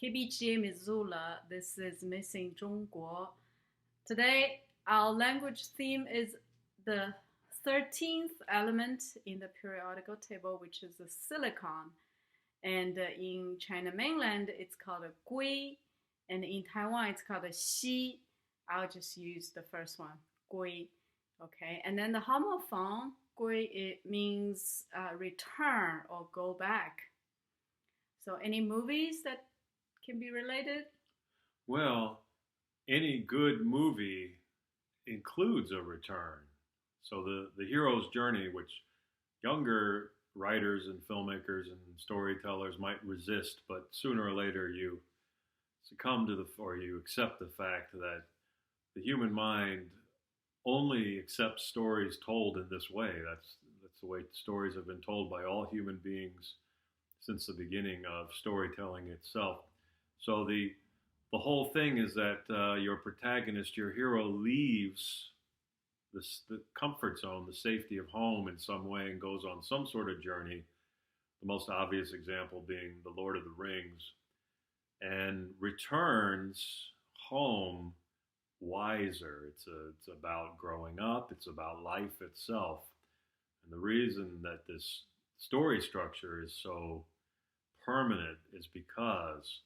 KBGA Missoula. This is Missing Zhongguo. Today, our language theme is the 13th element in the periodical table, which is the silicon. And in China mainland, it's called a gui. And in Taiwan, it's called a xi. I'll just use the first one, gui. Okay, and then the homophone, gui, it means return or go back. So any movies that can be related? Well, any good movie includes a return. So the hero's journey, which younger writers and filmmakers and storytellers might resist, but sooner or later you succumb to or you accept the fact that the human mind only accepts stories told in this way. That's the way stories have been told by all human beings since the beginning of storytelling itself. So the whole thing is that your protagonist, your hero, leaves the comfort zone, the safety of home in some way, and goes on some sort of journey. The most obvious example being The Lord of the Rings, and returns home wiser. It's about growing up. It's about life itself. And the reason that this story structure is so permanent is because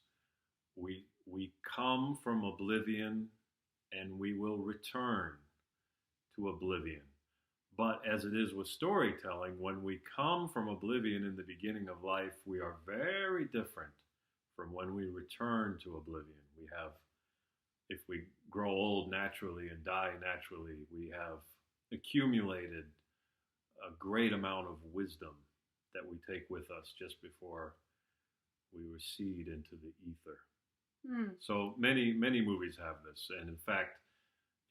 we come from oblivion and we will return to oblivion. But as it is with storytelling, when we come from oblivion in the beginning of life, we are very different from when we return to oblivion. If we grow old naturally and die naturally, we have accumulated a great amount of wisdom that we take with us just before we recede into the ether. So many movies have this. And in fact,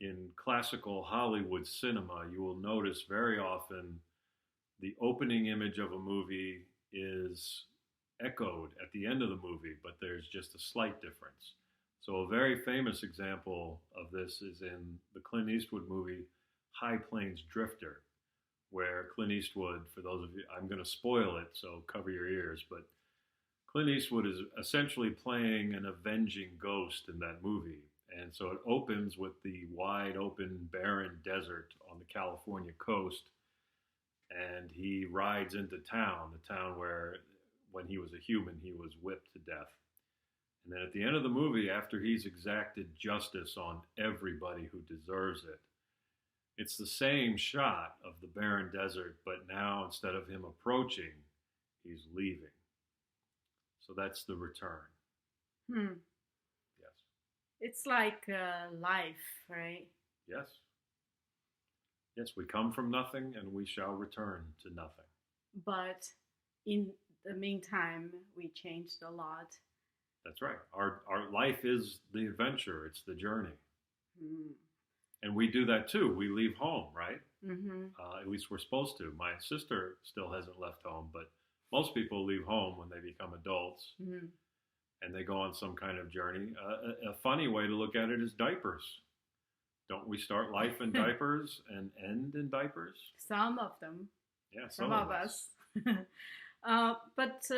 in classical Hollywood cinema, you will notice very often the opening image of a movie is echoed at the end of the movie, but there's just a slight difference. So a very famous example of this is in the Clint Eastwood movie High Plains Drifter, where Clint Eastwood, for those of you, I'm going to spoil it, so cover your ears, but Clint Eastwood is essentially playing an avenging ghost in that movie. And so it opens with the wide open barren desert on the California coast, and he rides into town, the town where when he was a human he was whipped to death. And then at the end of the movie, after he's exacted justice on everybody who deserves it, it's the same shot of the barren desert, but now instead of him approaching, he's leaving. So that's the return. Yes. It's like life, right? Yes. Yes, we come from nothing and we shall return to nothing. But in the meantime, we changed a lot. That's right. Our life is the adventure. It's the journey. And we do that too. We leave home, right? At least we're supposed to. My sister still hasn't left home, but most people leave home when they become adults, and they go on some kind of journey. A funny way to look at it is diapers. Don't we start life in diapers and end in diapers? Some of them. Yeah, some of us. But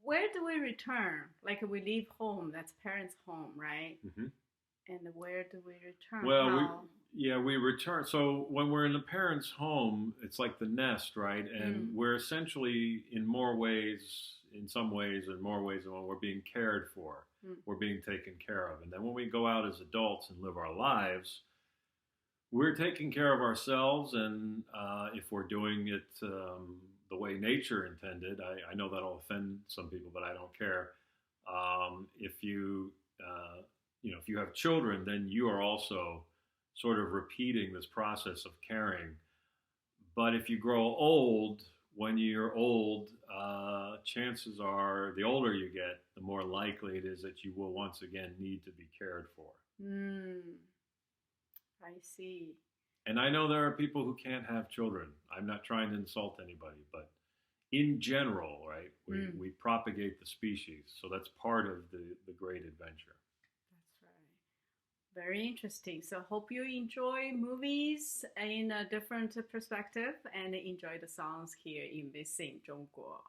where do we return? Like we leave home, that's parents' home, right? And where do we return? Well, we return. So when we're in the parents' home, it's like the nest, right? And we're essentially in some ways than when we're being cared for. We're being taken care of. And then when we go out as adults and live our lives, we're taking care of ourselves. And if we're doing it the way nature intended, I know that'll offend some people, but I don't care. If you have children, then you are also sort of repeating this process of caring. But if you grow old, when you're old, chances are the older you get, the more likely it is that you will once again need to be cared for. I see. And I know there are people who can't have children. I'm not trying to insult anybody, but in general, right, we propagate the species. So that's part of the great adventure. Very interesting. So hope you enjoy movies in a different perspective and enjoy the songs here in Missing Zhongguo.